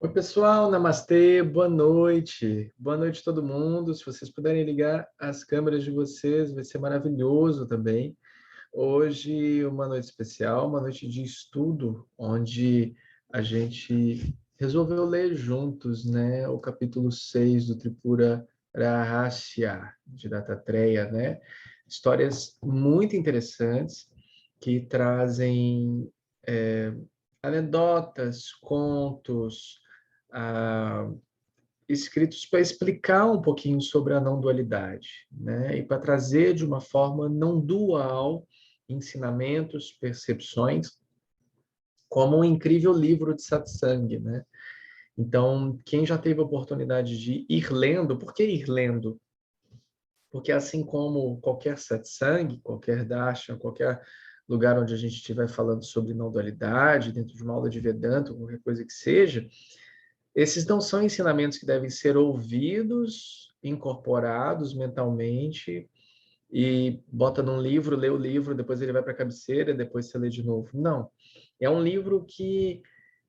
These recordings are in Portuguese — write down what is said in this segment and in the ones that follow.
Oi, pessoal, namastê, boa noite. Boa noite todo mundo. Se vocês puderem ligar as câmeras de vocês, vai ser maravilhoso também. Hoje, uma noite especial, uma noite de estudo, onde a gente resolveu ler juntos, né, o capítulo 6 do Tripura Rahasya, de Dattatreya, né? Histórias muito interessantes que trazem anedotas, contos, ah, escritos para explicar um pouquinho sobre a não dualidade, né? E para trazer de uma forma não dual ensinamentos, percepções, como um incrível livro de satsang, né? Então, quem já teve a oportunidade de ir lendo, por que ir lendo? Porque assim como qualquer satsang, qualquer darshan, qualquer lugar onde a gente estiver falando sobre não dualidade, dentro de uma aula de Vedanta, qualquer coisa que seja, esses não são ensinamentos que devem ser ouvidos, incorporados mentalmente e bota num livro, lê o livro, depois ele vai para a cabeceira, depois você lê de novo. Não. É um livro que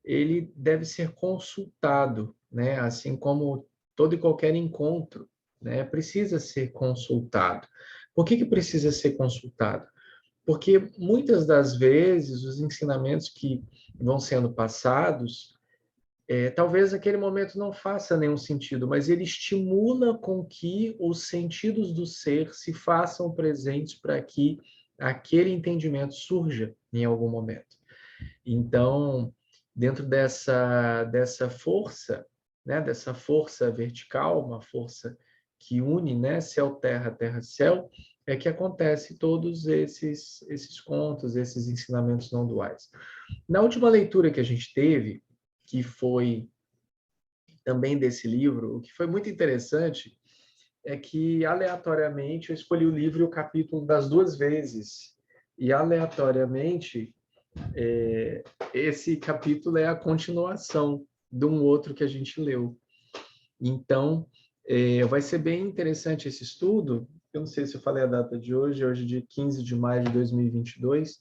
ele deve ser consultado, né? Assim como todo e qualquer encontro, né? Precisa ser consultado. Por que precisa ser consultado? Porque muitas das vezes os ensinamentos que vão sendo passados talvez aquele momento não faça nenhum sentido, mas ele estimula com que os sentidos do ser se façam presentes para que aquele entendimento surja em algum momento. Então, dentro dessa força, né, dessa força vertical, uma força que une, né, céu-terra, terra-céu, é que acontece todos esses contos, esses ensinamentos não duais. Na última leitura que a gente teve, que foi também desse livro, o que foi muito interessante é que, aleatoriamente, eu escolhi o livro e o capítulo das duas vezes. E, aleatoriamente, esse capítulo é a continuação de um outro que a gente leu. Então, vai ser bem interessante esse estudo. Eu não sei se eu falei a data de hoje, hoje é dia 15 de maio de 2022.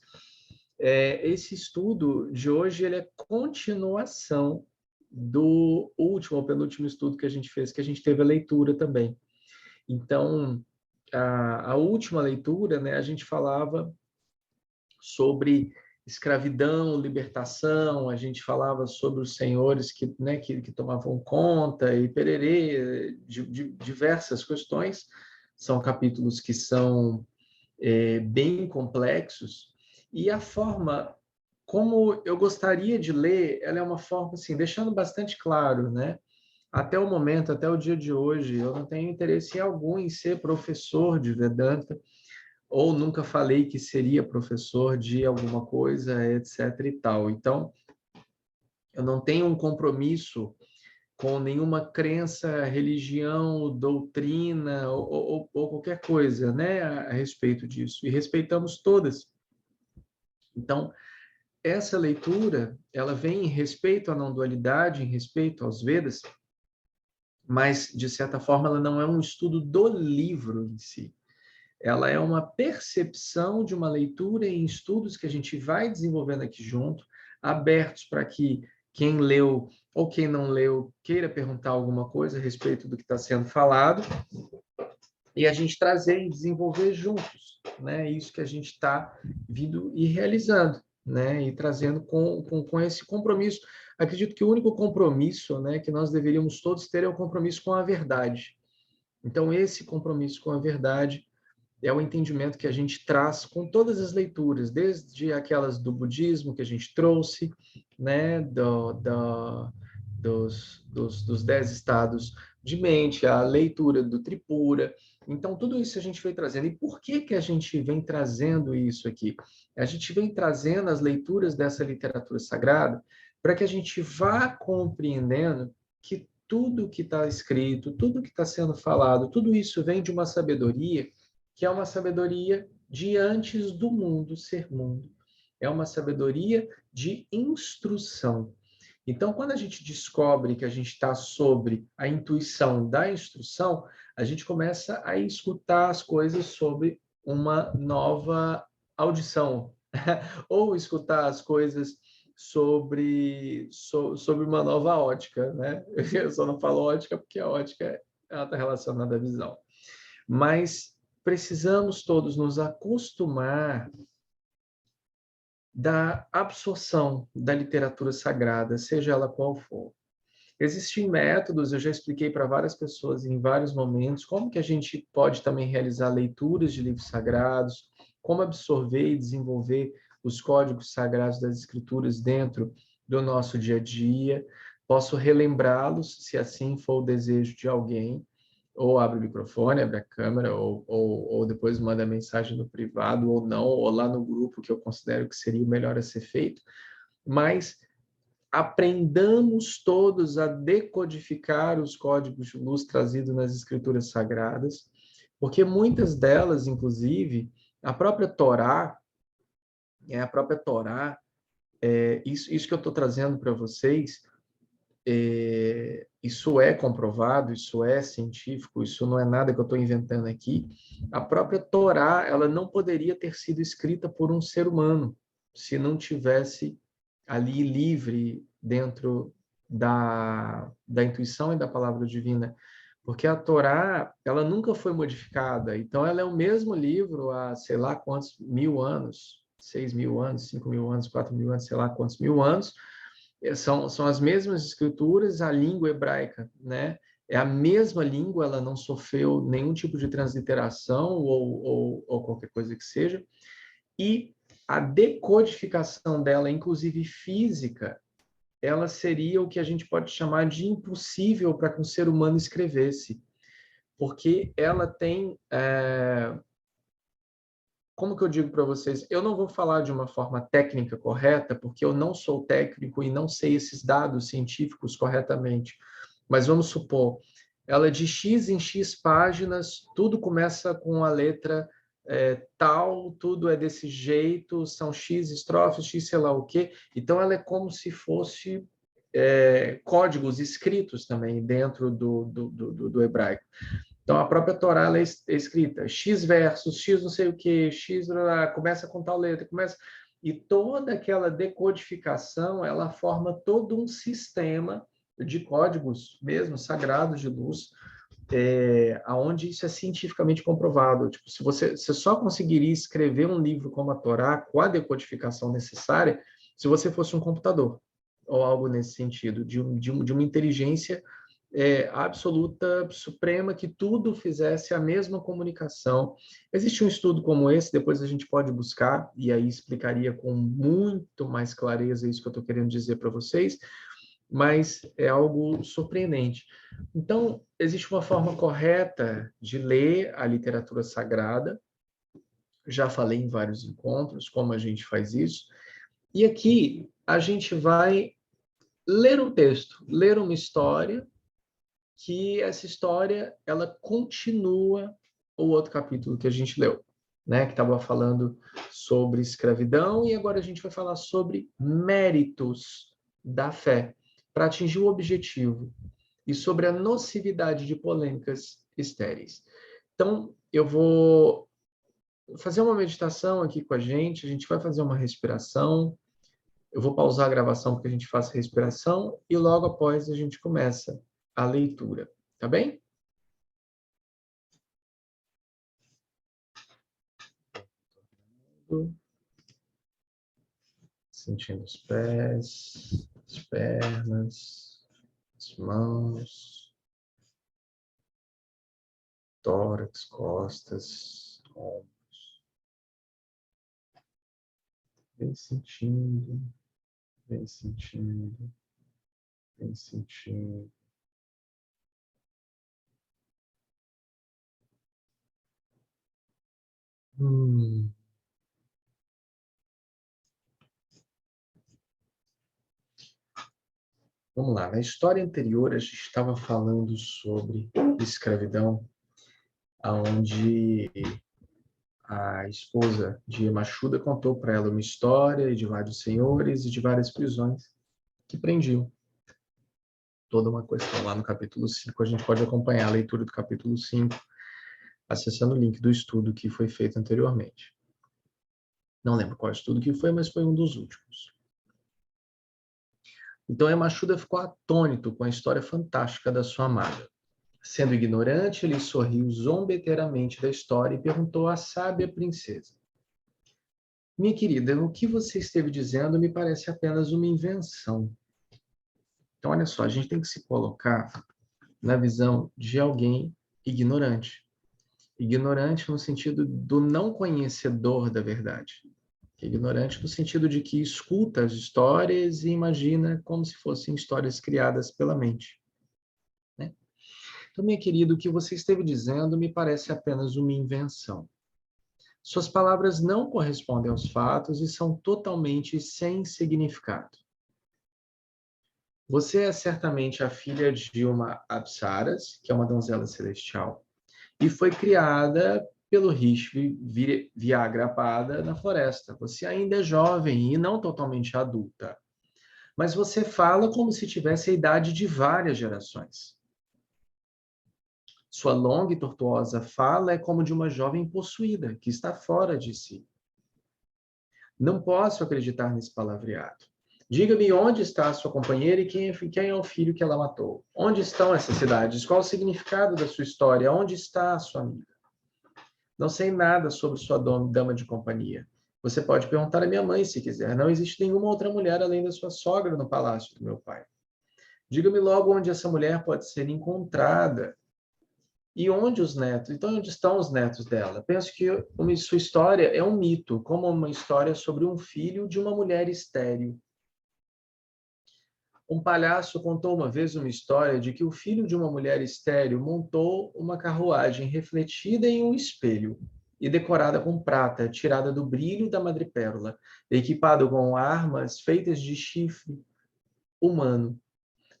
Esse estudo de hoje ele é continuação do último ou penúltimo estudo que a gente fez, que a gente teve a leitura também. Então, a última leitura, né, a gente falava sobre escravidão, libertação, a gente falava sobre os senhores que, né, que tomavam conta e pererê, de diversas questões. São capítulos que são bem complexos, e a forma como eu gostaria de ler, ela é uma forma assim, deixando bastante claro, né? Até o momento, até o dia de hoje, eu não tenho interesse algum em ser professor de Vedanta, ou nunca falei que seria professor de alguma coisa, etc e tal. Então, eu não tenho um compromisso com nenhuma crença, religião, doutrina ou qualquer coisa, né, a respeito disso. E respeitamos todas. Então, essa leitura, ela vem em respeito à não dualidade, em respeito aos Vedas, mas, de certa forma, ela não é um estudo do livro em si. Ela é uma percepção de uma leitura em estudos que a gente vai desenvolvendo aqui junto, abertos para que quem leu ou quem não leu queira perguntar alguma coisa a respeito do que está sendo falado, e a gente trazer e desenvolver juntos, né? Isso que a gente está vindo e realizando, né? E trazendo com esse compromisso. Acredito que o único compromisso, né, que nós deveríamos todos ter é o compromisso com a verdade. Então, esse compromisso com a verdade é o entendimento que a gente traz com todas as leituras, desde aquelas do budismo que a gente trouxe, né, dos 10 estados de mente, a leitura do Tripura. Então, tudo isso a gente vem trazendo. E por que a gente vem trazendo isso aqui? A gente vem trazendo as leituras dessa literatura sagrada para que a gente vá compreendendo que tudo que está escrito, tudo que está sendo falado, tudo isso vem de uma sabedoria que é uma sabedoria de antes do mundo ser mundo. É uma sabedoria de instrução. Então, quando a gente descobre que a gente está sobre a intuição da instrução, a gente começa a escutar as coisas sobre uma nova audição, ou escutar as coisas sobre uma nova ótica, né? Eu só não falo ótica porque a ótica ela está relacionada à visão. Mas precisamos todos nos acostumar da absorção da literatura sagrada, seja ela qual for. Existem métodos, eu já expliquei para várias pessoas em vários momentos, como que a gente pode também realizar leituras de livros sagrados, como absorver e desenvolver os códigos sagrados das escrituras dentro do nosso dia a dia. Posso relembrá-los, se assim for o desejo de alguém, ou abre o microfone, abre a câmera, ou depois manda mensagem no privado, ou não, ou lá no grupo que eu considero que seria o melhor a ser feito. Mas aprendamos todos a decodificar os códigos de luz trazidos nas escrituras sagradas, porque muitas delas, inclusive, a própria Torá, isso que eu estou trazendo para vocês, isso é comprovado, isso é científico, isso não é nada que eu estou inventando aqui. A própria Torá, ela não poderia ter sido escrita por um ser humano se não tivesse ali livre dentro da intuição e da palavra divina, porque a Torá, ela nunca foi modificada, então ela é o mesmo livro há sei lá quantos mil anos, 6.000 anos, 5.000 anos, 4.000 anos, sei lá quantos mil anos, são as mesmas escrituras, a língua hebraica, né? É a mesma língua, ela não sofreu nenhum tipo de transliteração ou qualquer coisa que seja, e a decodificação dela, inclusive física, ela seria o que a gente pode chamar de impossível para que um ser humano escrevesse, porque ela tem como que eu digo para vocês? Eu não vou falar de uma forma técnica correta, porque eu não sou técnico e não sei esses dados científicos corretamente. Mas vamos supor, ela é de X em X páginas, tudo começa com a letra tal, tudo é desse jeito, são X estrofes, X sei lá o quê. Então, ela é como se fosse códigos escritos também dentro do hebraico. Então, a própria Torá ela é escrita X versos, X não sei o que, X começa com tal letra, começa... E toda aquela decodificação, ela forma todo um sistema de códigos mesmo, sagrados de luz, aonde isso é cientificamente comprovado. Tipo, se você só conseguiria escrever um livro como a Torá, com a decodificação necessária, se você fosse um computador, ou algo nesse sentido, de uma inteligência absoluta, suprema, que tudo fizesse a mesma comunicação. Existe um estudo como esse, depois a gente pode buscar, e aí explicaria com muito mais clareza isso que eu estou querendo dizer para vocês, mas é algo surpreendente. Então, existe uma forma correta de ler a literatura sagrada, já falei em vários encontros como a gente faz isso, e aqui a gente vai ler um texto, ler uma história, que essa história ela continua o outro capítulo que a gente leu, né, que estava falando sobre escravidão, e agora a gente vai falar sobre méritos da fé para atingir o objetivo e sobre a nocividade de polêmicas estéreis. Então, eu vou fazer uma meditação aqui com a gente vai fazer uma respiração, eu vou pausar a gravação porque a gente faça a respiração e logo após a gente começa a leitura, tá bem? Sentindo os pés, as pernas, as mãos, tórax, costas, ombros. Vem sentindo, vem sentindo, vem sentindo. Hum. Vamos lá, na história anterior a gente estava falando sobre escravidão, onde a esposa de Machuda contou para ela uma história de vários senhores e de várias prisões que prendiam. Toda uma questão lá no capítulo 5, a gente pode acompanhar a leitura do capítulo 5, acessando o link do estudo que foi feito anteriormente. Não lembro qual estudo que foi, mas foi um dos últimos. Então, Yamashita ficou atônito com a história fantástica da sua amada. Sendo ignorante, ele sorriu zombeteiramente da história e perguntou à sábia princesa: minha querida, o que você esteve dizendo me parece apenas uma invenção. Então, olha só, a gente tem que se colocar na visão de alguém ignorante. Ignorante no sentido do não conhecedor da verdade. Ignorante no sentido de que escuta as histórias e imagina como se fossem histórias criadas pela mente, né? Então, minha querida, o que você esteve dizendo me parece apenas uma invenção. Suas palavras não correspondem aos fatos e são totalmente sem significado. Você é certamente a filha de uma Apsaras, que é uma donzela celestial, e foi criada pelo Rishi Vyagrapada na floresta. Você ainda é jovem e não totalmente adulta, mas você fala como se tivesse a idade de várias gerações. Sua longa e tortuosa fala é como de uma jovem possuída, que está fora de si. Não posso acreditar nesse palavreado. Diga-me onde está a sua companheira e quem é o filho que ela matou. Onde estão essas cidades? Qual o significado da sua história? Onde está a sua amiga? Não sei nada sobre sua dama de companhia. Você pode perguntar à minha mãe se quiser. Não existe nenhuma outra mulher além da sua sogra no palácio do meu pai. Diga-me logo onde essa mulher pode ser encontrada. E onde os netos? Então, onde estão os netos dela? Penso que sua história é um mito, como uma história sobre um filho de uma mulher estéril. Um palhaço contou uma vez uma história de que o filho de uma mulher estéril montou uma carruagem refletida em um espelho e decorada com prata, tirada do brilho da madrepérola, equipado com armas feitas de chifre humano.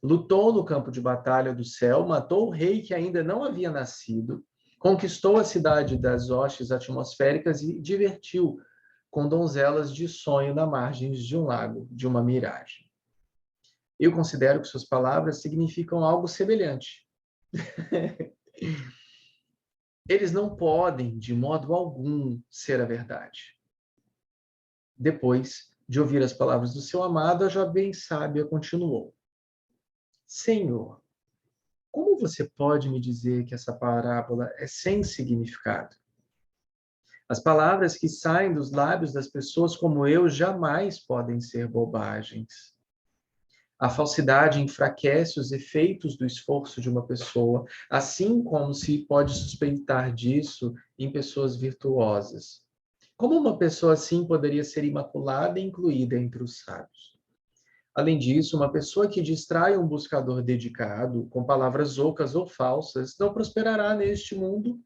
Lutou no campo de batalha do céu, matou o rei que ainda não havia nascido, conquistou a cidade das hostes atmosféricas e divertiu com donzelas de sonho na margens de um lago, de uma miragem. Eu considero que suas palavras significam algo semelhante. Eles não podem, de modo algum, ser a verdade. Depois de ouvir as palavras do seu amado, a jovem sábia continuou: Senhor, como você pode me dizer que essa parábola é sem significado? As palavras que saem dos lábios das pessoas como eu jamais podem ser bobagens. A falsidade enfraquece os efeitos do esforço de uma pessoa, assim como se pode suspeitar disso em pessoas virtuosas. Como uma pessoa assim poderia ser imaculada e incluída entre os sábios? Além disso, uma pessoa que distrai um buscador dedicado com palavras ocas ou falsas não prosperará neste mundo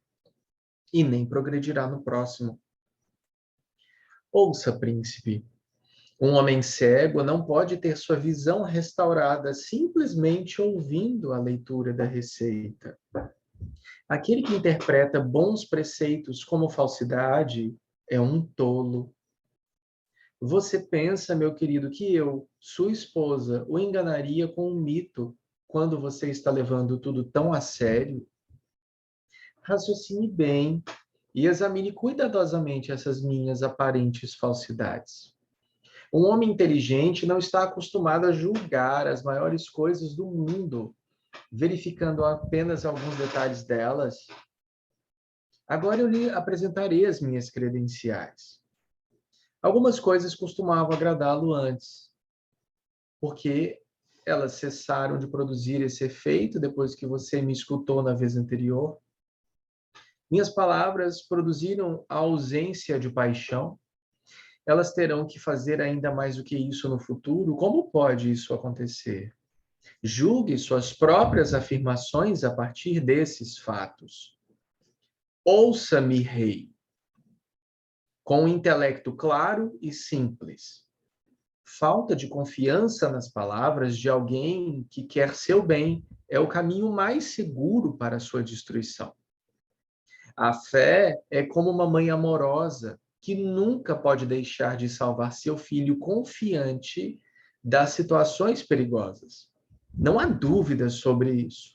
e nem progredirá no próximo. Ouça, príncipe. Um homem cego não pode ter sua visão restaurada simplesmente ouvindo a leitura da receita. Aquele que interpreta bons preceitos como falsidade é um tolo. Você pensa, meu querido, que eu, sua esposa, o enganaria com um mito quando você está levando tudo tão a sério? Raciocine bem e examine cuidadosamente essas minhas aparentes falsidades. Um homem inteligente não está acostumado a julgar as maiores coisas do mundo, verificando apenas alguns detalhes delas. Agora eu lhe apresentarei as minhas credenciais. Algumas coisas costumavam agradá-lo antes, porque elas cessaram de produzir esse efeito depois que você me escutou na vez anterior. Minhas palavras produziram a ausência de paixão. Elas terão que fazer ainda mais do que isso no futuro. Como pode isso acontecer? Julgue suas próprias afirmações a partir desses fatos. Ouça-me, rei, com um intelecto claro e simples. Falta de confiança nas palavras de alguém que quer seu bem é o caminho mais seguro para a sua destruição. A fé é como uma mãe amorosa que nunca pode deixar de salvar seu filho confiante das situações perigosas. Não há dúvida sobre isso.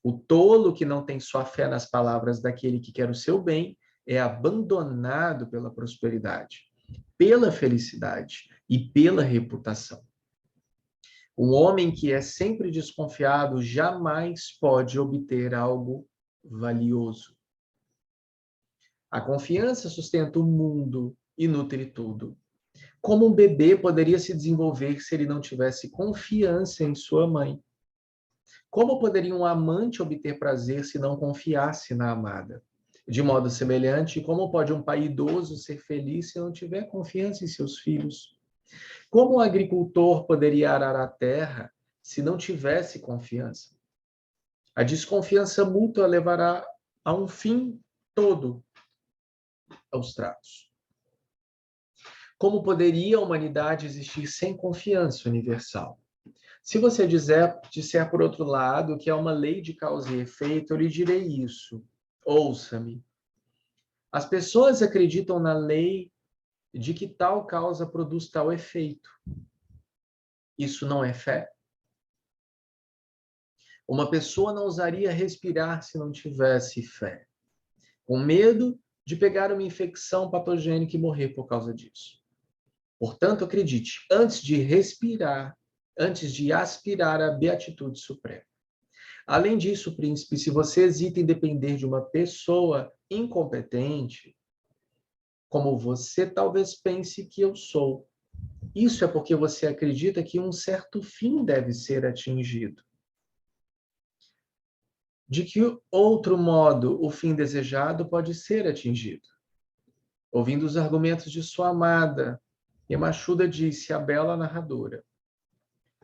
O tolo que não tem sua fé nas palavras daquele que quer o seu bem é abandonado pela prosperidade, pela felicidade e pela reputação. Um homem que é sempre desconfiado jamais pode obter algo valioso. A confiança sustenta o mundo e nutre tudo. Como um bebê poderia se desenvolver se ele não tivesse confiança em sua mãe? Como poderia um amante obter prazer se não confiasse na amada? De modo semelhante, como pode um pai idoso ser feliz se não tiver confiança em seus filhos? Como um agricultor poderia arar a terra se não tivesse confiança? A desconfiança mútua levará a um fim todo aos tratos. Como poderia a humanidade existir sem confiança universal? Se você disser por outro lado que é uma lei de causa e efeito, eu lhe direi isso. Ouça-me. As pessoas acreditam na lei de que tal causa produz tal efeito. Isso não é fé? Uma pessoa não ousaria respirar se não tivesse fé, com medo de pegar uma infecção patogênica e morrer por causa disso. Portanto, acredite, antes de respirar, antes de aspirar à beatitude suprema. Além disso, príncipe, se você hesita em depender de uma pessoa incompetente, como você talvez pense que eu sou, isso é porque você acredita que um certo fim deve ser atingido. De que outro modo o fim desejado pode ser atingido? Ouvindo os argumentos de sua amada, Yamachuda disse, a bela narradora: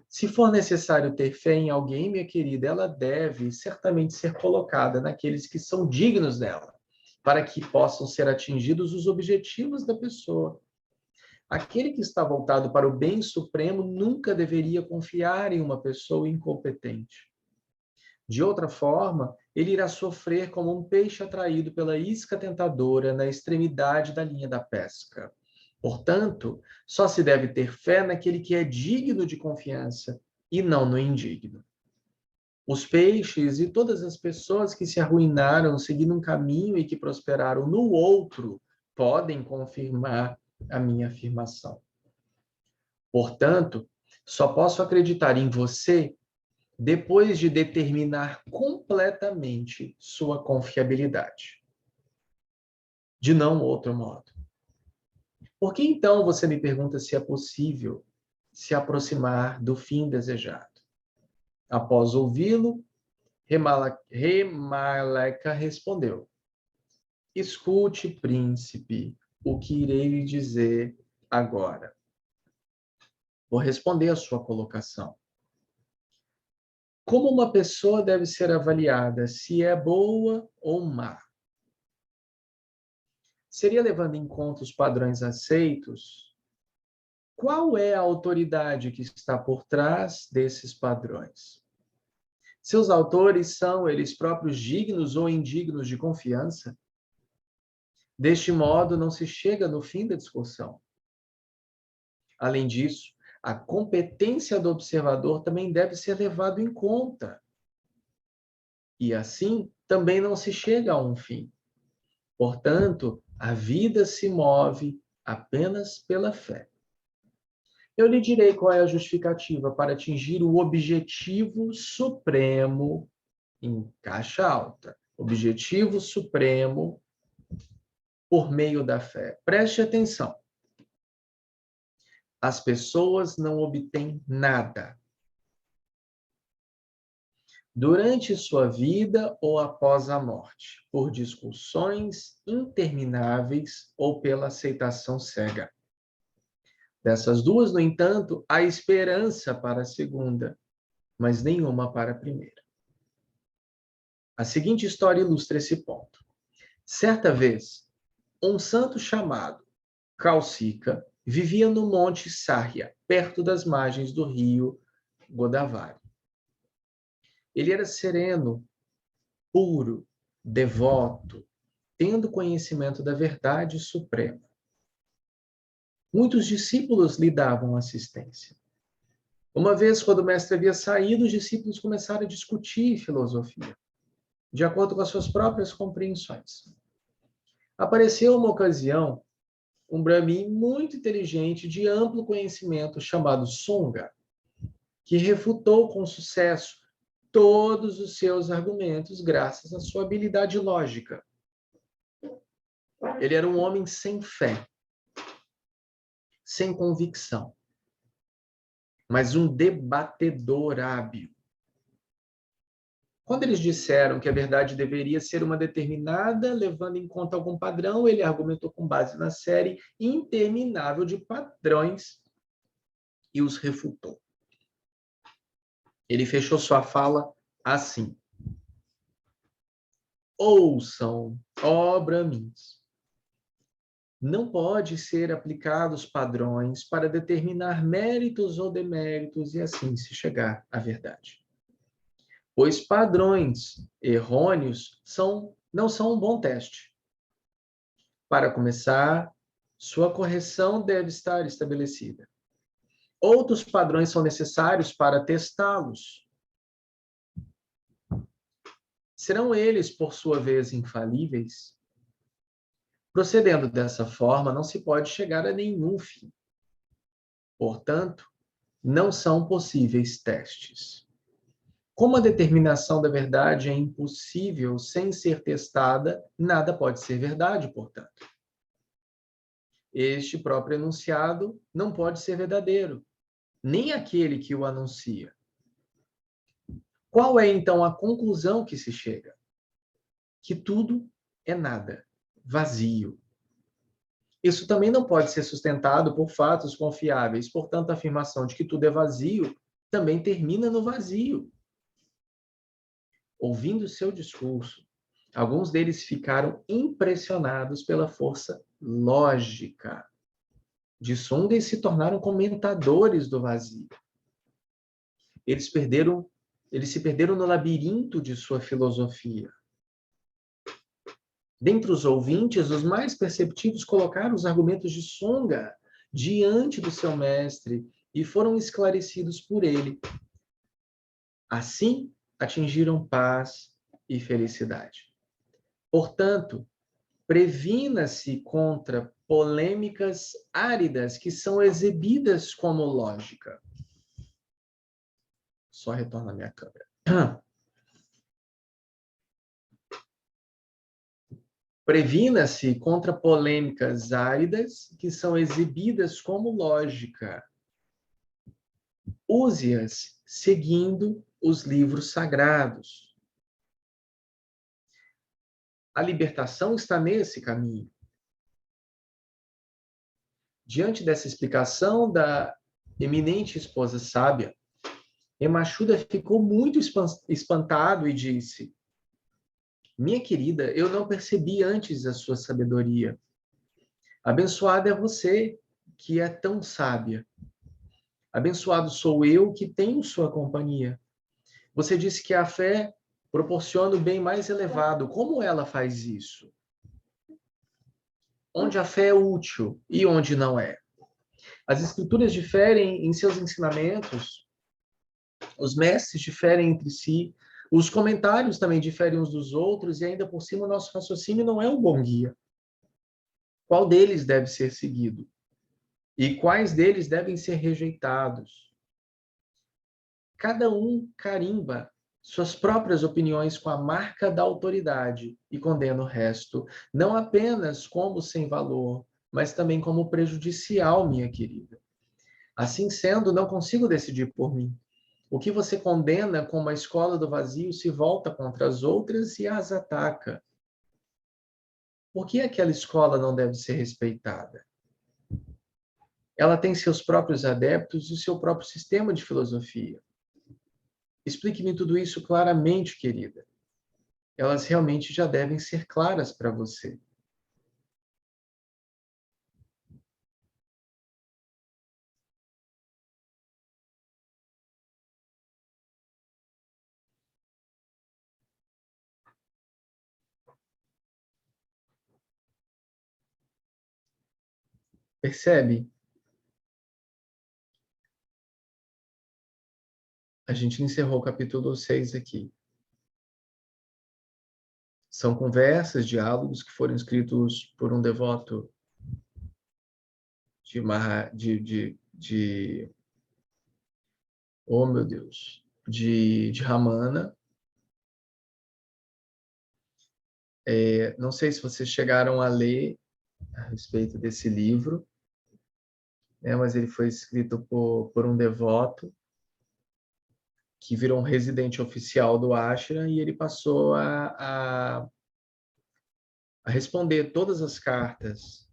se for necessário ter fé em alguém, minha querida, ela deve certamente ser colocada naqueles que são dignos dela, para que possam ser atingidos os objetivos da pessoa. Aquele que está voltado para o bem supremo nunca deveria confiar em uma pessoa incompetente. De outra forma, ele irá sofrer como um peixe atraído pela isca tentadora na extremidade da linha da pesca. Portanto, só se deve ter fé naquele que é digno de confiança e não no indigno. Os peixes e todas as pessoas que se arruinaram seguindo um caminho e que prosperaram no outro podem confirmar a minha afirmação. Portanto, só posso acreditar em você depois de determinar completamente sua confiabilidade. De não outro modo. Por que então você me pergunta se é possível se aproximar do fim desejado? Após ouvi-lo, Remaleca respondeu: escute, príncipe, o que irei lhe dizer agora. Vou responder a sua colocação. Como uma pessoa deve ser avaliada, se é boa ou má? Seria levando em conta os padrões aceitos? Qual é a autoridade que está por trás desses padrões? Seus autores são eles próprios dignos ou indignos de confiança? Deste modo, não se chega no fim da discussão. Além disso, a competência do observador também deve ser levada em conta. E assim, também não se chega a um fim. Portanto, a vida se move apenas pela fé. Eu lhe direi qual é a justificativa para atingir o objetivo supremo em caixa alta. Objetivo supremo por meio da fé. Preste atenção. As pessoas não obtêm nada durante sua vida ou após a morte, por discussões intermináveis ou pela aceitação cega. Dessas duas, no entanto, há esperança para a segunda, mas nenhuma para a primeira. A seguinte história ilustra esse ponto. Certa vez, um santo chamado Kaushika vivia no Monte Sarya, perto das margens do rio Godavari. Ele era sereno, puro, devoto, tendo conhecimento da verdade suprema. Muitos discípulos lhe davam assistência. Uma vez, quando o mestre havia saído, os discípulos começaram a discutir filosofia, de acordo com as suas próprias compreensões. Apareceu uma ocasião um brahmin muito inteligente, de amplo conhecimento, chamado Sunga. que refutou com sucesso todos os seus argumentos graças à sua habilidade lógica. Ele era um homem sem fé, sem convicção, mas um debatedor hábil. Quando eles disseram que a verdade deveria ser uma determinada, levando em conta algum padrão, ele argumentou com base na série interminável de padrões e os refutou. Ele fechou sua fala assim: ouçam, ó Brahmins, não pode ser aplicados padrões para determinar méritos ou deméritos e assim se chegar à verdade. Pois padrões errôneos não são um bom teste. Para começar, sua correção deve estar estabelecida. Outros padrões são necessários para testá-los. Serão eles, por sua vez, infalíveis? Procedendo dessa forma, não se pode chegar a nenhum fim. Portanto, não são possíveis testes. Como a determinação da verdade é impossível sem ser testada, nada pode ser verdade, portanto. Este próprio enunciado não pode ser verdadeiro, nem aquele que o anuncia. Qual é, então, a conclusão que se chega? Que tudo é nada, vazio. Isso também não pode ser sustentado por fatos confiáveis, portanto, a afirmação de que tudo é vazio também termina no vazio. Ouvindo seu discurso, alguns deles ficaram impressionados pela força lógica de Sunga e se tornaram comentadores do vazio. Eles se perderam no labirinto de sua filosofia. Dentre os ouvintes, os mais perceptivos colocaram os argumentos de Sunga diante do seu mestre e foram esclarecidos por ele. Assim, atingiram paz e felicidade. Portanto, previna-se contra polêmicas áridas que são exibidas como lógica. Só retorna a minha câmera. Previna-se contra polêmicas áridas que são exibidas como lógica. Use-as seguindo os livros sagrados. A libertação está nesse caminho. Diante dessa explicação da eminente esposa sábia, Emachuda ficou muito espantado e disse: minha querida, eu não percebi antes a sua sabedoria. Abençoada é você, que é tão sábia. Abençoado sou eu, que tenho sua companhia. Você disse que a fé proporciona o bem mais elevado. Como ela faz isso? Onde a fé é útil e onde não é. As escrituras diferem em seus ensinamentos, os mestres diferem entre si, os comentários também diferem uns dos outros, e ainda por cima o nosso raciocínio não é um bom guia. Qual deles deve ser seguido? E quais deles devem ser rejeitados? Cada um carimba suas próprias opiniões com a marca da autoridade e condena o resto, não apenas como sem valor, mas também como prejudicial, minha querida. Assim sendo, não consigo decidir por mim. O que você condena como a escola do vazio se volta contra as outras e as ataca. Por que aquela escola não deve ser respeitada? Ela tem seus próprios adeptos e seu próprio sistema de filosofia. Explique-me tudo isso claramente, querida. Elas realmente já devem ser claras para você. Percebe? A gente encerrou o capítulo 6 aqui. São conversas, diálogos que foram escritos por um devoto de oh meu Deus, de Ramana. Não sei se vocês chegaram a ler a respeito desse livro, né, mas ele foi escrito por um devoto que virou um residente oficial do ashram e ele passou a responder todas as cartas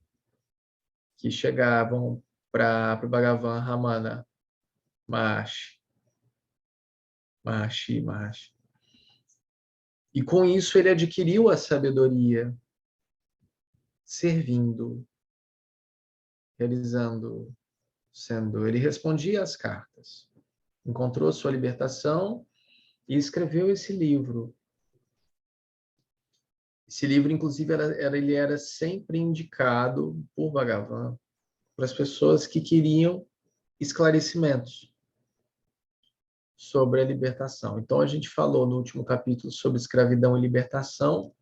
que chegavam para o Bhagavan Ramana Maharshi. E com isso ele adquiriu a sabedoria, servindo, realizando, ele respondia às cartas, encontrou sua libertação e escreveu esse livro. Esse livro, inclusive, ele era sempre indicado por Bhagavan para as pessoas que queriam esclarecimentos sobre a libertação. Então, a gente falou no último capítulo sobre escravidão e libertação,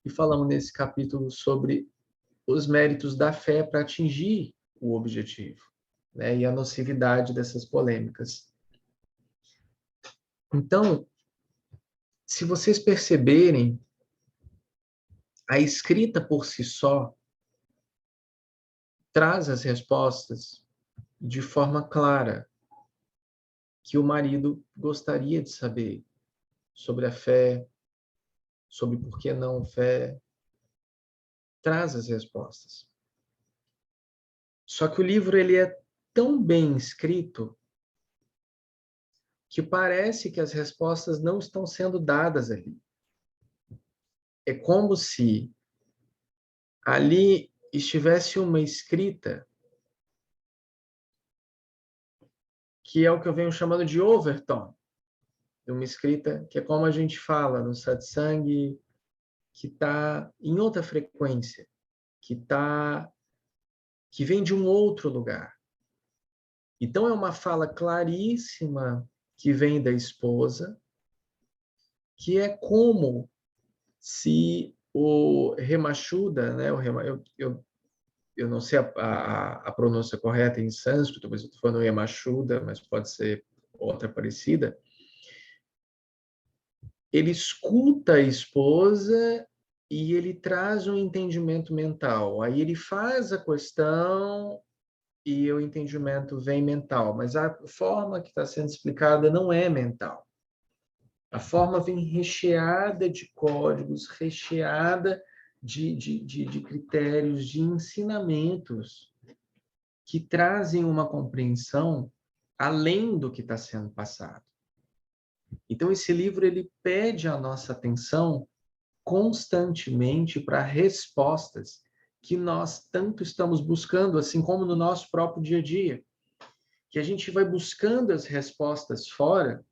e falamos nesse capítulo sobre os méritos da fé para atingir o objetivo, né? E a nocividade dessas polêmicas. Então, se vocês perceberem, a escrita por si só traz as respostas de forma clara que o marido gostaria de saber sobre a fé, sobre por que não fé, traz as respostas. Só que o livro ele é tão bem escrito que parece que as respostas não estão sendo dadas ali. É como se ali estivesse uma escrita que é o que eu venho chamando de overtone, uma escrita que é como a gente fala no satsang, que está em outra frequência, que vem de um outro lugar. Então é uma fala claríssima que vem da esposa, que é como se o Remachuda, né, eu não sei a pronúncia correta em sânscrito, mas eu estou falando Remachuda, mas pode ser outra parecida. Ele escuta a esposa e ele traz um entendimento mental. Aí ele faz a questão e o entendimento vem mental, mas a forma que está sendo explicada não é mental. A forma vem recheada de códigos, recheada de critérios, de ensinamentos que trazem uma compreensão além do que está sendo passado. Então, esse livro ele pede a nossa atenção constantemente para respostas que nós tanto estamos buscando, assim como no nosso próprio dia a dia, que a gente vai buscando as respostas fora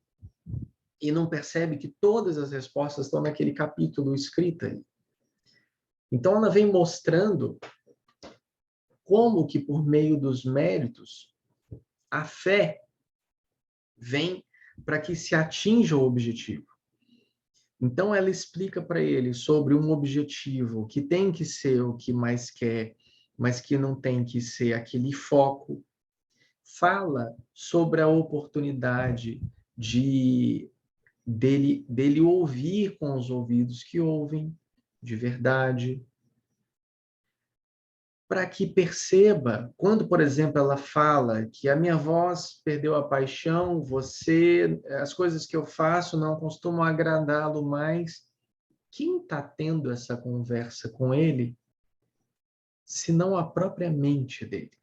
e não percebe que todas as respostas estão naquele capítulo escrito aí. Então, ela vem mostrando como que, por meio dos méritos, a fé vem para que se atinja o objetivo. Então, ela explica para ele sobre um objetivo que tem que ser o que mais quer, mas que não tem que ser aquele foco. Fala sobre a oportunidade dele ouvir com os ouvidos que ouvem de verdade, para que perceba, quando, por exemplo, ela fala que a minha voz perdeu a paixão, as coisas que eu faço não costumam agradá-lo mais. Quem está tendo essa conversa com ele, senão a própria mente dele?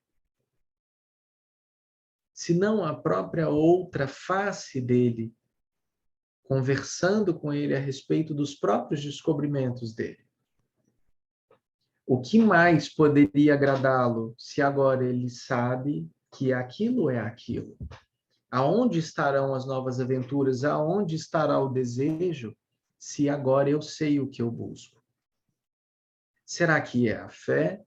Senão a própria outra face dele, conversando com ele a respeito dos próprios descobrimentos dele. O que mais poderia agradá-lo se agora ele sabe que aquilo é aquilo? Aonde estarão as novas aventuras? Aonde estará o desejo se agora eu sei o que eu busco? Será que é a fé?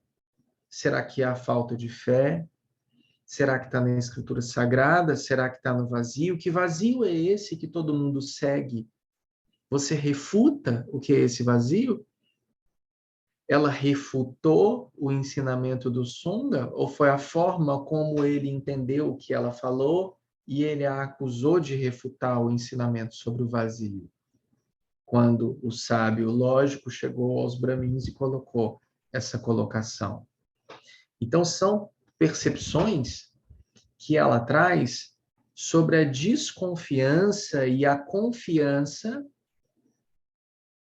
Será que é a falta de fé? Será que está na Escritura Sagrada? Será que está no vazio? Que vazio é esse que todo mundo segue? Você refuta o que é esse vazio? Ela refutou o ensinamento do Sunga? Ou foi a forma como ele entendeu o que ela falou e ele a acusou de refutar o ensinamento sobre o vazio, quando o sábio lógico chegou aos Brahmins e colocou essa colocação. Então, são percepções que ela traz sobre a desconfiança e a confiança.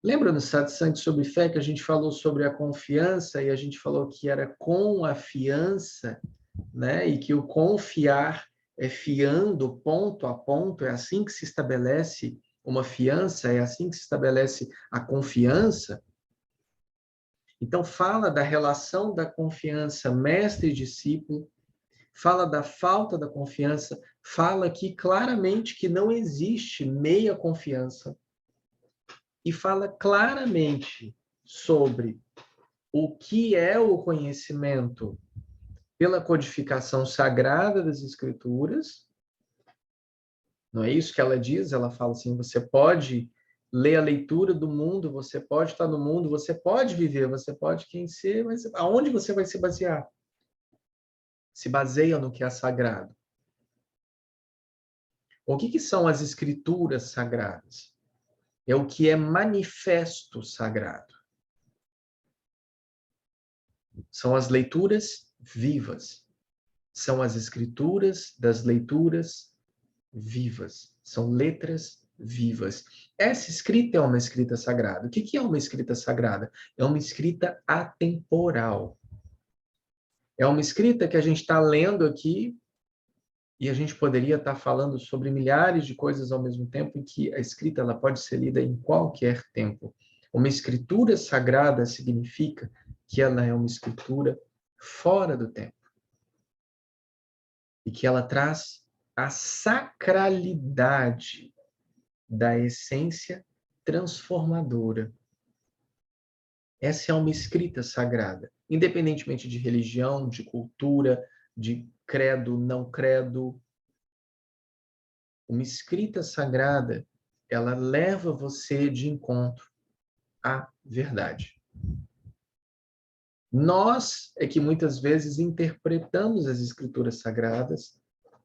Lembra no satsang sobre fé que a gente falou sobre a confiança e a gente falou que era com a fiança, né? E que o confiar é fiando ponto a ponto, é assim que se estabelece uma fiança, é assim que se estabelece a confiança. Então, fala da relação da confiança mestre e discípulo, fala da falta da confiança, fala aqui claramente que não existe meia confiança, e fala claramente sobre o que é o conhecimento pela codificação sagrada das Escrituras. Não é isso que ela diz? Ela fala assim: você pode ler a leitura do mundo, você pode estar no mundo, você pode viver, você pode quem ser, mas aonde você vai se basear? Se baseia no que é sagrado. O que são as escrituras sagradas? É o que é manifesto sagrado. São as leituras vivas. São as escrituras das leituras vivas. São letras vivas. Essa escrita é uma escrita sagrada. O que é uma escrita sagrada? É uma escrita atemporal. É uma escrita que a gente está lendo aqui e a gente poderia estar falando sobre milhares de coisas ao mesmo tempo, em que a escrita ela pode ser lida em qualquer tempo. Uma escritura sagrada significa que ela é uma escritura fora do tempo. E que ela traz a sacralidade da essência transformadora. Essa é uma escrita sagrada, independentemente de religião, de cultura, de credo, não credo. Uma escrita sagrada, ela leva você de encontro à verdade. Nós é que muitas vezes interpretamos as escrituras sagradas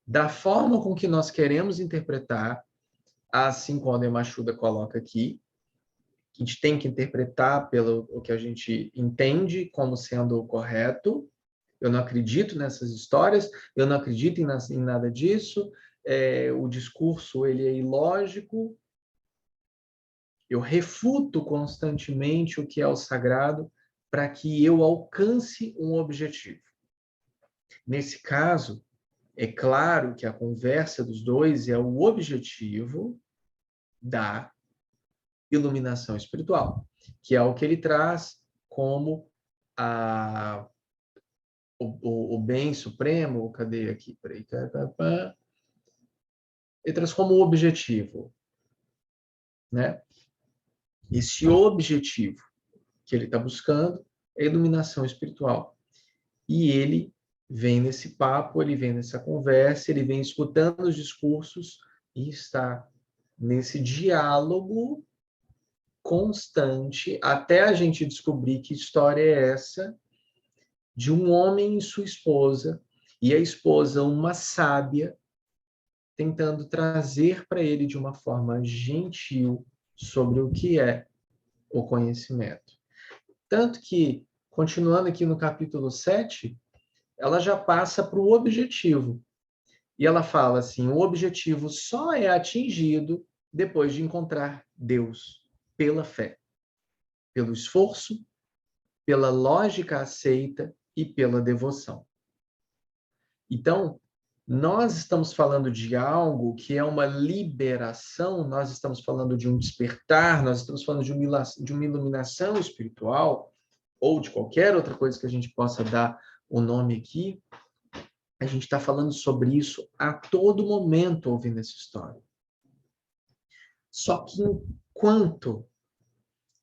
da forma com que nós queremos interpretar, assim como a Machuda coloca aqui, que a gente tem que interpretar pelo o que a gente entende como sendo o correto. Eu não acredito nessas histórias, eu não acredito em nada disso, o discurso ele é ilógico, eu refuto constantemente o que é o sagrado para que eu alcance um objetivo. Nesse caso, é claro que a conversa dos dois é o objetivo da iluminação espiritual, que é o que ele traz como o bem supremo. Cadê aqui? Peraí. Ele traz como objetivo, né? Esse objetivo que ele está buscando é a iluminação espiritual. E ele vem nesse papo, ele vem nessa conversa, ele vem escutando os discursos e está nesse diálogo constante até a gente descobrir que história é essa de um homem e sua esposa, e a esposa, uma sábia, tentando trazer para ele de uma forma gentil sobre o que é o conhecimento. Tanto que, continuando aqui no capítulo 7, ela já passa para o objetivo. E ela fala assim: o objetivo só é atingido depois de encontrar Deus, pela fé, pelo esforço, pela lógica aceita e pela devoção. Então, nós estamos falando de algo que é uma liberação, nós estamos falando de um despertar, nós estamos falando de uma iluminação espiritual, ou de qualquer outra coisa que a gente possa dar o nome aqui. A gente está falando sobre isso a todo momento ouvindo essa história. Só que enquanto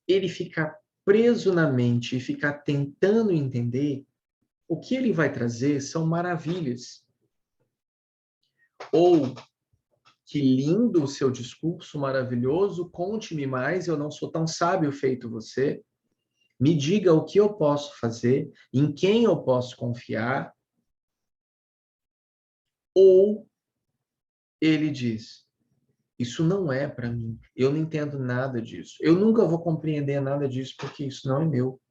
ele ficar preso na mente e ficar tentando entender, o que ele vai trazer são maravilhas. Ou, que lindo o seu discurso maravilhoso, conte-me mais, eu não sou tão sábio feito você. Me diga o que eu posso fazer, em quem eu posso confiar. Ou ele diz: isso não é para mim, eu não entendo nada disso, eu nunca vou compreender nada disso porque isso não é meu.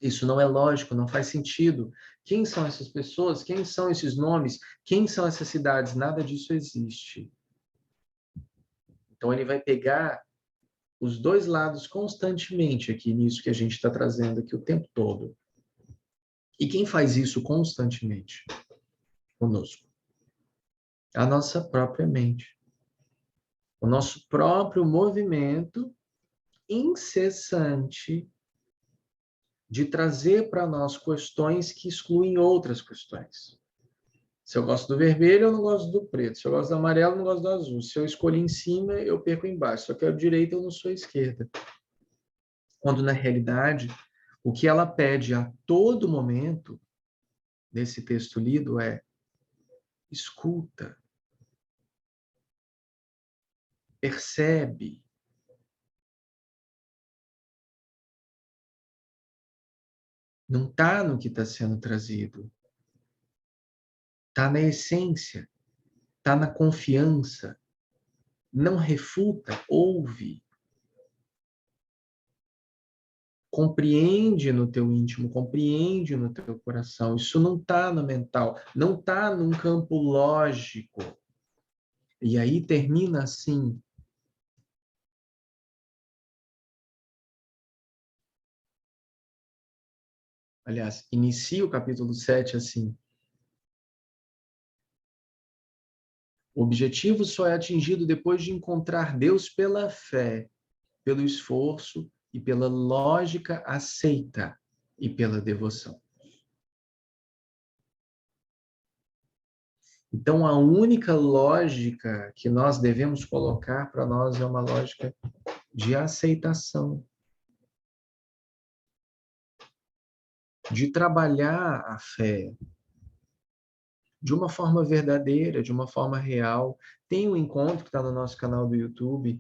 Isso não é lógico, não faz sentido. Quem são essas pessoas? Quem são esses nomes? Quem são essas cidades? Nada disso existe. Então ele vai pegar os dois lados constantemente aqui nisso que a gente está trazendo aqui o tempo todo. E quem faz isso constantemente conosco? A nossa própria mente. O nosso próprio movimento incessante de trazer para nós questões que excluem outras questões. Se eu gosto do vermelho, eu não gosto do preto. Se eu gosto do amarelo, eu não gosto do azul. Se eu escolho em cima, eu perco embaixo. Se eu quero direita, eu não sou esquerda. Quando, na realidade, o que ela pede a todo momento, nesse texto lido, é: escuta, percebe. Não está no que está sendo trazido. Está na essência. Está na confiança. Não refuta, ouve. Compreende no teu íntimo, compreende no teu coração. Isso não está no mental, não está num campo lógico. E aí termina assim. Aliás, inicia o capítulo 7 assim. O objetivo só é atingido depois de encontrar Deus pela fé, pelo esforço e pela lógica aceita e pela devoção. Então, a única lógica que nós devemos colocar para nós é uma lógica de aceitação, de trabalhar a fé de uma forma verdadeira, de uma forma real. Tem um encontro que está no nosso canal do YouTube,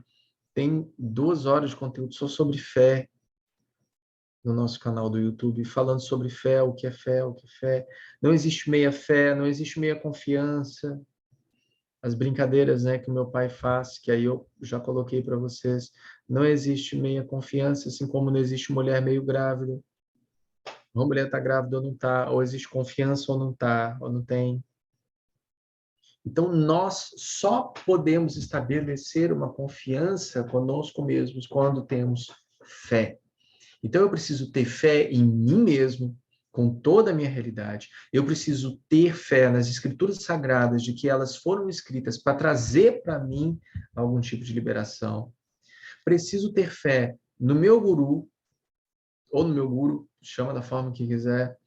tem 2 horas de conteúdo só sobre fé no nosso canal do YouTube, falando sobre fé, o que é fé, o que é fé. Não existe meia fé, não existe meia confiança. As brincadeiras, né, que o meu pai faz, que aí eu já coloquei para vocês. Não existe meia confiança, assim como não existe mulher meio grávida. Uma mulher está grávida ou não está, ou existe confiança ou não está, ou não tem. Então, nós só podemos estabelecer uma confiança conosco mesmos quando temos fé. Então, eu preciso ter fé em mim mesmo, com toda a minha realidade. Eu preciso ter fé nas escrituras sagradas, de que elas foram escritas para trazer para mim algum tipo de liberação. Preciso ter fé no meu guru, ou no meu guru, chama da forma que quiser,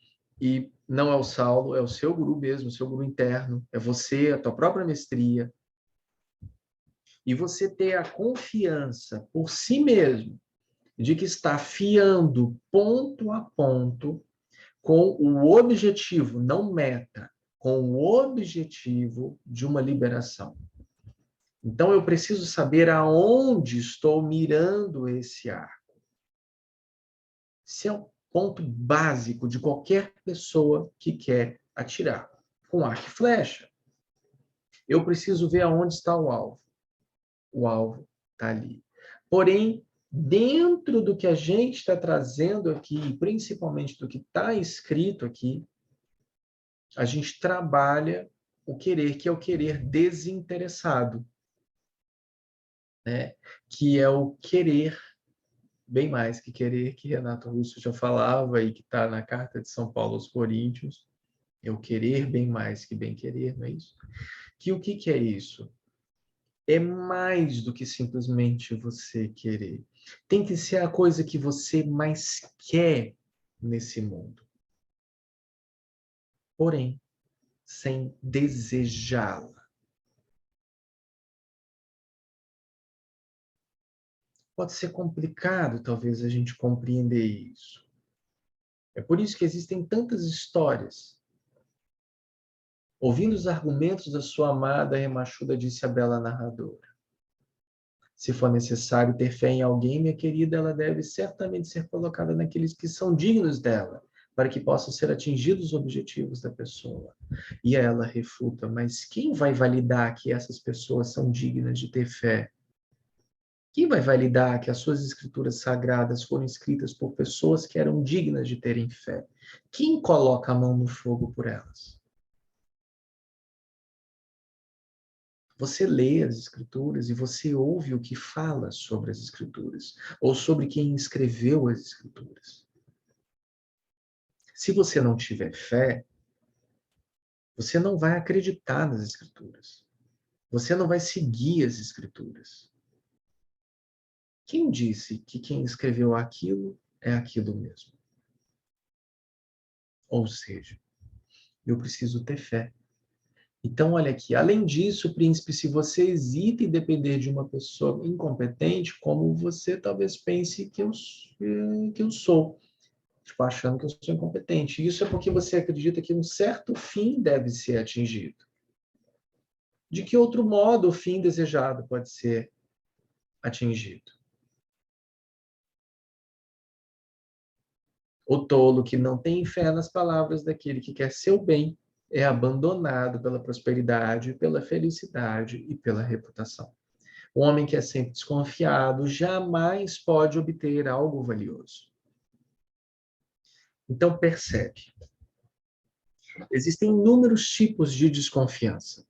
e não é o Saulo, é o seu guru mesmo, o seu guru interno, é você, a tua própria mestria. E você ter a confiança por si mesmo de que está fiando ponto a ponto com o objetivo, não meta, com o objetivo de uma liberação. Então eu preciso saber aonde estou mirando esse arco. Esse é o ponto básico de qualquer pessoa que quer atirar com arco e flecha. Eu preciso ver aonde está o alvo. O alvo está ali. Porém, dentro do que a gente está trazendo aqui, principalmente do que está escrito aqui, a gente trabalha o querer, que é o querer desinteressado, né? Que é o querer bem mais que querer, que Renato Russo já falava e que está na carta de São Paulo aos Coríntios, é o querer bem mais que bem querer, não é isso? Que o que é isso? É mais do que simplesmente você querer. Tem que ser a coisa que você mais quer nesse mundo. Porém, sem desejá-la. Pode ser complicado, talvez, a gente compreender isso. É por isso que existem tantas histórias. Ouvindo os argumentos da sua amada, Remachuda disse a bela narradora: se for necessário ter fé em alguém, minha querida, ela deve certamente ser colocada naqueles que são dignos dela, para que possam ser atingidos os objetivos da pessoa. E ela refuta, mas quem vai validar que essas pessoas são dignas de ter fé? Quem vai validar que as suas escrituras sagradas foram escritas por pessoas que eram dignas de terem fé? Quem coloca a mão no fogo por elas? Você lê as escrituras e você ouve o que fala sobre as escrituras, ou sobre quem escreveu as escrituras. Se você não tiver fé, você não vai acreditar nas escrituras. Você não vai seguir as escrituras. Quem disse que quem escreveu aquilo é aquilo mesmo? Ou seja, eu preciso ter fé. Então, olha aqui, além disso, príncipe, se você hesita em depender de uma pessoa incompetente, como você talvez pense que eu sou, tipo, achando que eu sou incompetente. Isso é porque você acredita que um certo fim deve ser atingido. De que outro modo o fim desejado pode ser atingido? O tolo que não tem fé nas palavras daquele que quer seu bem é abandonado pela prosperidade, pela felicidade e pela reputação. O homem que é sempre desconfiado jamais pode obter algo valioso. Então, percebe. Existem inúmeros tipos de desconfiança.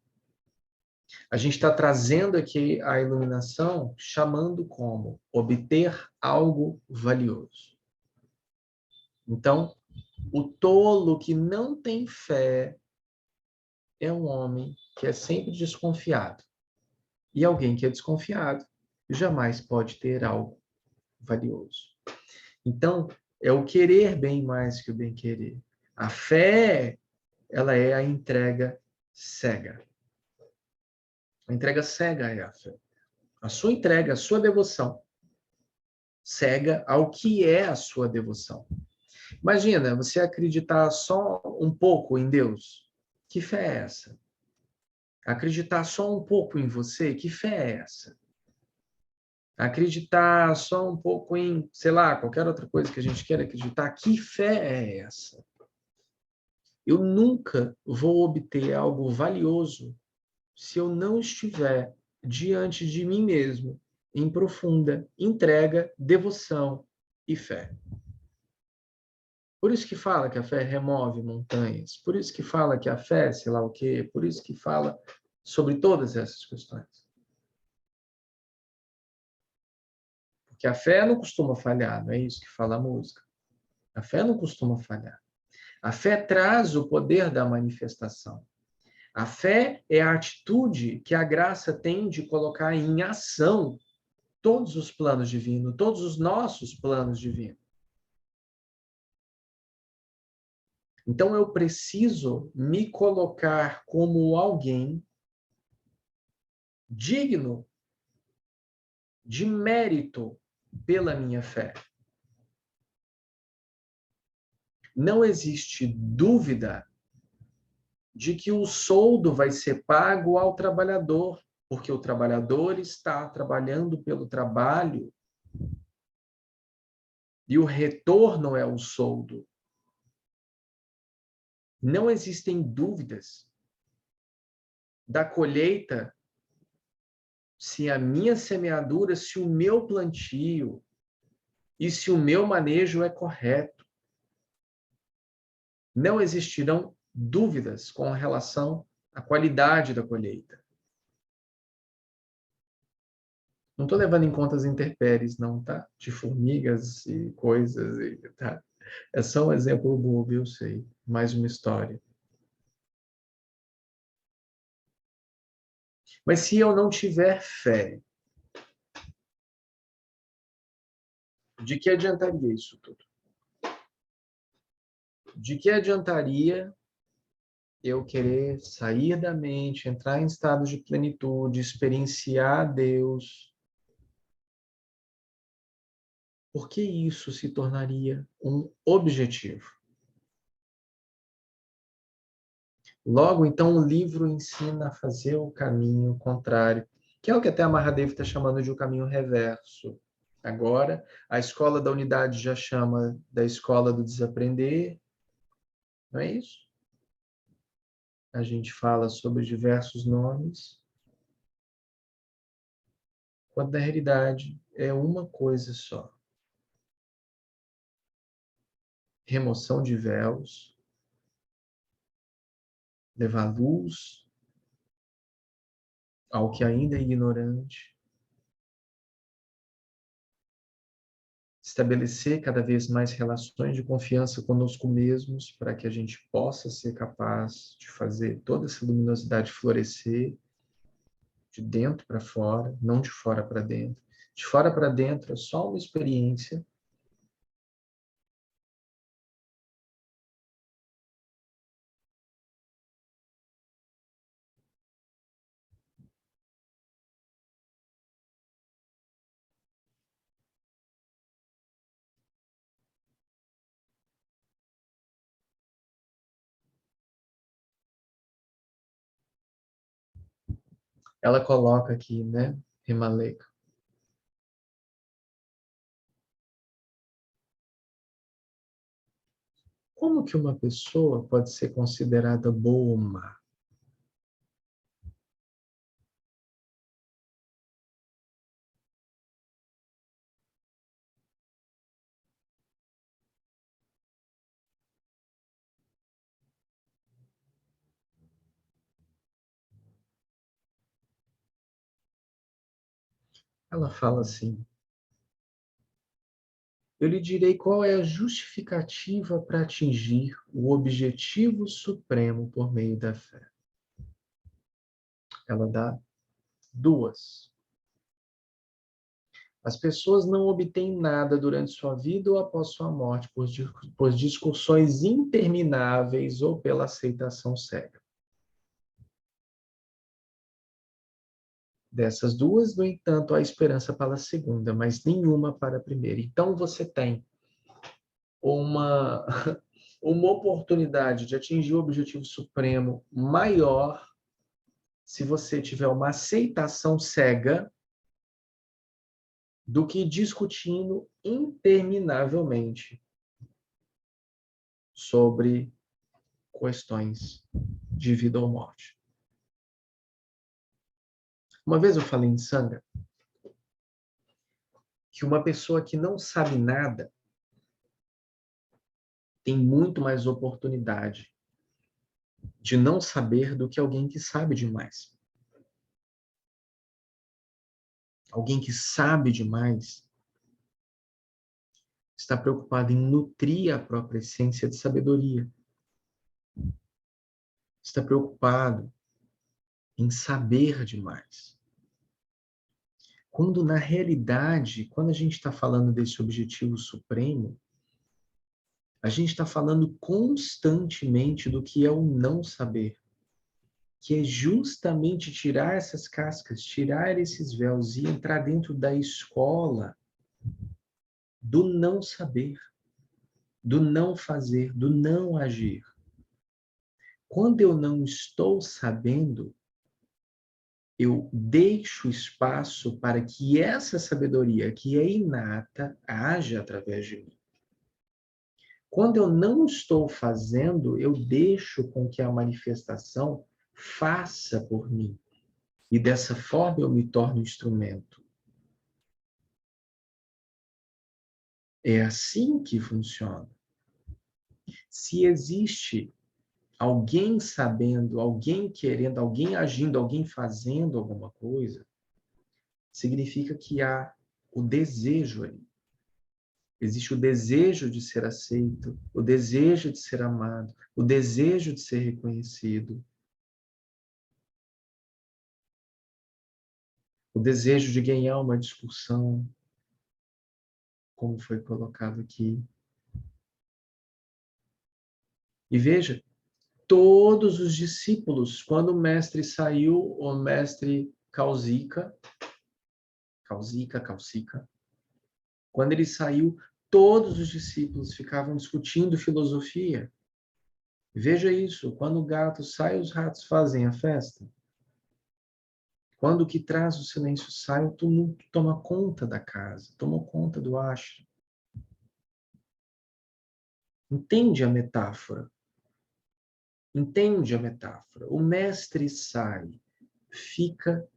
A gente está trazendo aqui a iluminação, chamando como obter algo valioso. Então, o tolo que não tem fé é um homem que é sempre desconfiado. E alguém que é desconfiado jamais pode ter algo valioso. Então, é o querer bem mais que o bem-querer. A fé, ela é a entrega cega. A entrega cega é a fé. A sua entrega, a sua devoção, cega ao que é a sua devoção. Imagina, você acreditar só um pouco em Deus. Que fé é essa? Acreditar só um pouco em você? Que fé é essa? Acreditar só um pouco em, sei lá, qualquer outra coisa que a gente queira acreditar? Que fé é essa? Eu nunca vou obter algo valioso se eu não estiver diante de mim mesmo em profunda entrega, devoção e fé. Por isso que fala que a fé remove montanhas, por isso que fala que a fé, sei lá o quê, por isso que fala sobre todas essas questões. Porque a fé não costuma falhar, não é isso que fala a música. A fé não costuma falhar. A fé traz o poder da manifestação. A fé é a atitude que a graça tem de colocar em ação todos os planos divinos, todos os nossos planos divinos. Então eu preciso me colocar como alguém digno de mérito pela minha fé. Não existe dúvida de que o soldo vai ser pago ao trabalhador, porque o trabalhador está trabalhando pelo trabalho e o retorno é o soldo. Não existem dúvidas da colheita se a minha semeadura, se o meu plantio e se o meu manejo é correto. Não existirão dúvidas com relação à qualidade da colheita. Não estou levando em conta as intempéries, não, tá? De formigas e coisas, tá? É só um exemplo bobo, eu sei. Mais uma história. Mas se eu não tiver fé, de que adiantaria isso tudo? De que adiantaria eu querer sair da mente, entrar em estado de plenitude, experienciar Deus? Porque isso se tornaria um objetivo. Logo, então, o livro ensina a fazer o caminho contrário, que é o que até a Mahadevi está chamando de o caminho reverso. Agora, a escola da unidade já chama da escola do desaprender, Não é isso? A gente fala sobre diversos nomes, quando na realidade é uma coisa só. Remoção de véus, levar luz ao que ainda é ignorante, estabelecer cada vez mais relações de confiança conosco mesmos, para que a gente possa ser capaz de fazer toda essa luminosidade florescer de dentro para fora, não de fora para dentro. De fora para dentro é só uma experiência. Ela coloca aqui, né, Himalaya, como que uma pessoa pode ser considerada boa ou má? Ela fala assim: eu lhe direi qual é a justificativa para atingir o objetivo supremo por meio da fé. Ela dá duas. As pessoas não obtêm nada durante sua vida ou após sua morte por discussões intermináveis ou pela aceitação cega. Dessas duas, no entanto, há esperança para a segunda, mas nenhuma para a primeira. Então, você tem uma, uma oportunidade de atingir o objetivo supremo maior se você tiver uma aceitação cega do que discutindo interminavelmente sobre questões de vida ou morte. Uma vez eu falei em Sangha que uma pessoa que não sabe nada tem muito mais oportunidade de não saber do que alguém que sabe demais. Alguém que sabe demais está preocupado em nutrir a própria essência de sabedoria. Está preocupado em saber demais. Quando, na realidade, quando a gente está falando desse objetivo supremo, a gente está falando constantemente do que é o não saber, que é justamente tirar essas cascas, tirar esses véus e entrar dentro da escola do não saber, do não fazer, do não agir. Quando eu não estou sabendo, eu deixo espaço para que essa sabedoria, que é inata, haja através de mim. Quando eu não estou fazendo, eu deixo com que a manifestação faça por mim. E dessa forma eu me torno instrumento. É assim que funciona. Se existe alguém sabendo, alguém querendo, alguém agindo, alguém fazendo alguma coisa, significa que há o desejo ali. Existe o desejo de ser aceito, o desejo de ser amado, o desejo de ser reconhecido, o desejo de ganhar uma discussão, como foi colocado aqui. E veja, todos os discípulos, quando o mestre saiu, o mestre Kausica, quando ele saiu, todos os discípulos ficavam discutindo filosofia. Veja isso, quando o gato sai, os ratos fazem a festa. Quando o que traz o silêncio sai, o tumulto toma conta da casa, toma conta do ashram. Entende a metáfora? Entende a metáfora? O mestre sai, fica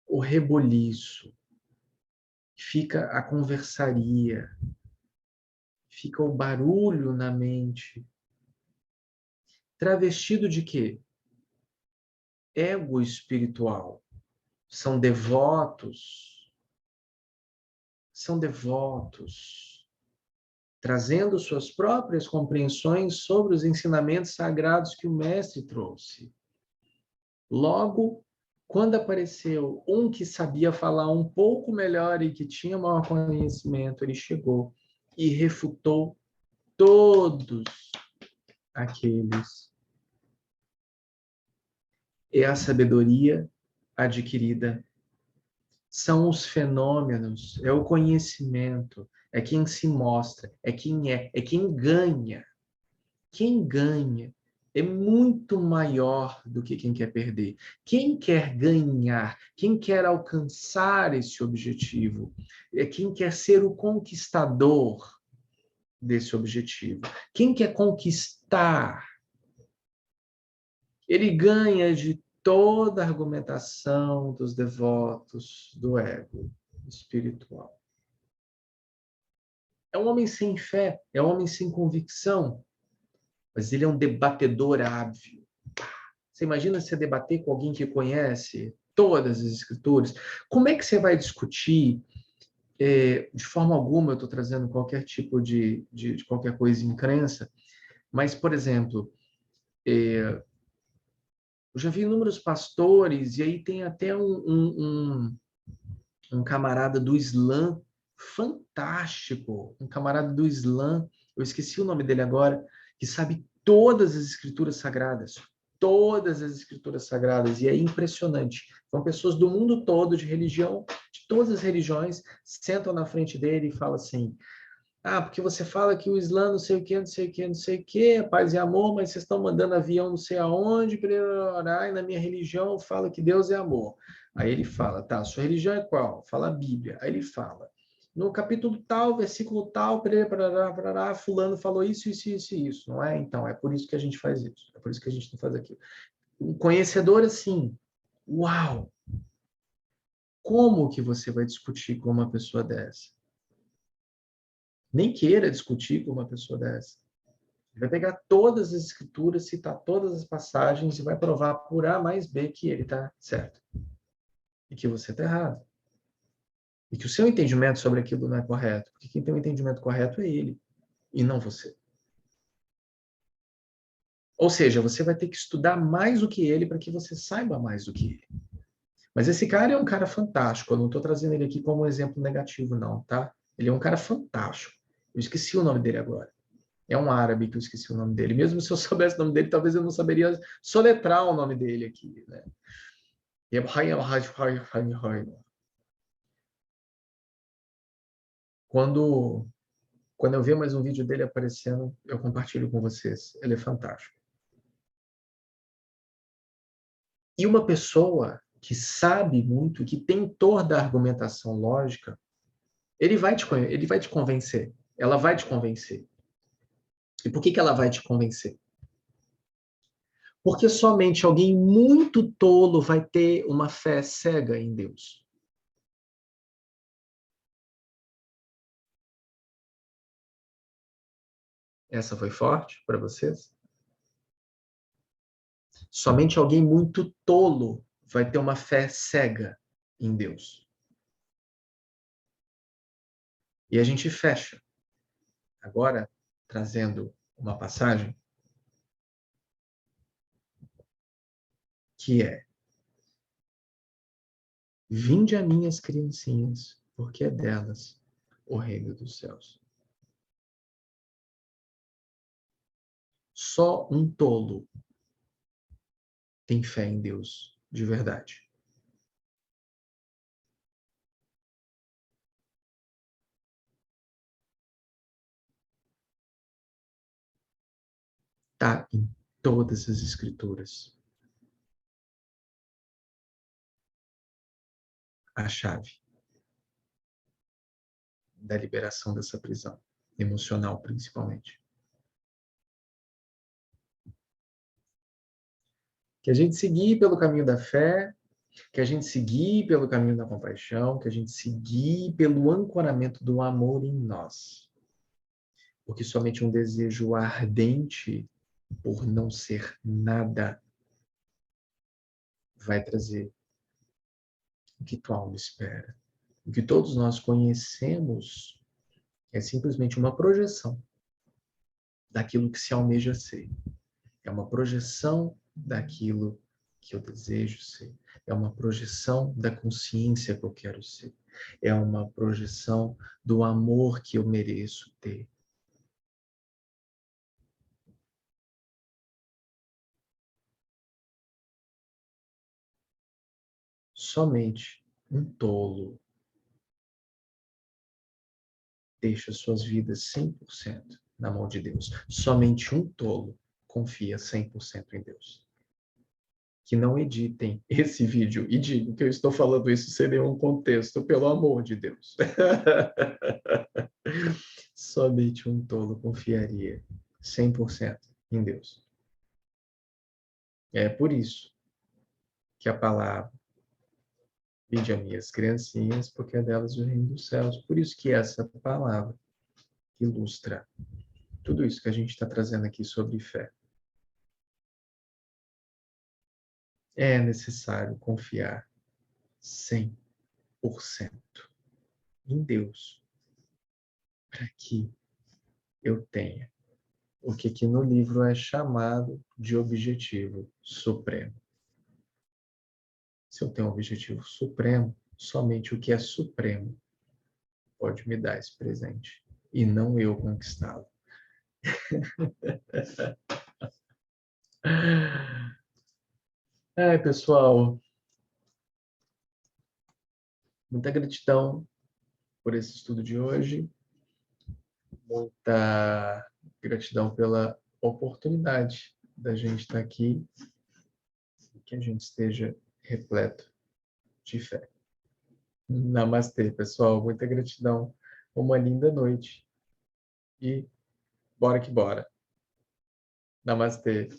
o reboliço, fica a conversaria, fica o barulho na mente. Travestido de quê? Ego espiritual. São devotos, trazendo suas próprias compreensões sobre os ensinamentos sagrados que o mestre trouxe. Logo, quando apareceu um que sabia falar um pouco melhor e que tinha maior conhecimento, ele chegou e refutou todos aqueles. É a sabedoria adquirida, são os fenômenos, é o conhecimento, é quem se mostra, é quem ganha. Quem ganha é muito maior do que quem quer perder. Quem quer ganhar, quem quer alcançar esse objetivo, é quem quer ser o conquistador desse objetivo. Quem quer conquistar, ele ganha de toda a argumentação dos devotos do ego espiritual. É um homem sem fé, é um homem sem convicção, mas ele é um debatedor hábil. Você imagina você debater com alguém que conhece todas as escrituras? Como é que você vai discutir? De forma alguma eu estou trazendo qualquer tipo de qualquer coisa em crença, mas, por exemplo, eu já vi inúmeros pastores, e aí tem até um camarada do Islã, fantástico, um camarada do Islã, eu esqueci o nome dele agora, que sabe todas as escrituras sagradas, todas as escrituras sagradas, e é impressionante. São pessoas do mundo todo, de religião, de todas as religiões, sentam na frente dele e falam assim: ah, porque você fala que o Islã não sei o que, não sei o que, não sei o que, paz e amor, mas vocês estão mandando avião não sei aonde, e na minha religião fala que Deus é amor. Aí ele fala, tá, sua religião é qual? Fala a Bíblia. Aí ele fala, no capítulo tal, versículo tal, fulano falou isso, isso, isso, isso, não é? Então, é por isso que a gente faz isso, é por isso que a gente não faz aquilo. Um conhecedor assim, uau! Como que você vai discutir com uma pessoa dessa? Nem queira discutir com uma pessoa dessa. Ele vai pegar todas as escrituras, citar todas as passagens e vai provar por A mais B que ele está certo. E que você está errado. E que o seu entendimento sobre aquilo não é correto. Porque quem tem o entendimento correto é ele, e não você. Ou seja, você vai ter que estudar mais do que ele para que você saiba mais do que ele. Mas esse cara é um cara fantástico. Eu não estou trazendo ele aqui como um exemplo negativo, não, tá? Ele é um cara fantástico. Eu esqueci o nome dele agora. É um árabe que eu esqueci o nome dele. Mesmo se eu soubesse o nome dele, talvez eu não saberia soletrar o nome dele aqui, né? Quando, quando eu ver mais um vídeo dele aparecendo, eu compartilho com vocês. Ele é fantástico. E uma pessoa que sabe muito, que tem toda a argumentação lógica, ele vai te convencer. Ela vai te convencer. E por que ela vai te convencer? Porque somente alguém muito tolo vai ter uma fé cega em Deus. Essa foi forte para vocês? Somente alguém muito tolo vai ter uma fé cega em Deus. E a gente fecha, agora, trazendo uma passagem que é: vinde a minhas criancinhas, porque é delas o reino dos céus. Só um tolo tem fé em Deus de verdade. Está em todas as escrituras a chave da liberação dessa prisão, emocional principalmente. Que a gente seguir pelo caminho da fé, que a gente seguir pelo caminho da compaixão, que a gente seguir pelo ancoramento do amor em nós. Porque somente um desejo ardente por não ser nada vai trazer o que tua alma espera. O que todos nós conhecemos é simplesmente uma projeção daquilo que se almeja ser. É uma projeção daquilo que eu desejo ser. É uma projeção da consciência que eu quero ser. É uma projeção do amor que eu mereço ter. Somente um tolo deixa suas vidas 100% na mão de Deus. Somente um tolo confia 100% em Deus. Que não editem esse vídeo e digam que eu estou falando isso sem nenhum contexto, pelo amor de Deus. Somente um tolo confiaria 100% em Deus. É por isso que a palavra vinde a minhas criancinhas, porque é delas o reino dos céus. Por isso que essa palavra ilustra tudo isso que a gente está trazendo aqui sobre fé. É necessário confiar 100% em Deus para que eu tenha o que aqui no livro é chamado de objetivo supremo. Se eu tenho um objetivo supremo, somente o que é supremo pode me dar esse presente, e não eu conquistá-lo. Pessoal, muita gratidão por esse estudo de hoje, muita gratidão pela oportunidade da gente estar aqui, que a gente esteja repleto de fé. Namastê, pessoal, muita gratidão, uma linda noite e bora que bora. Namastê.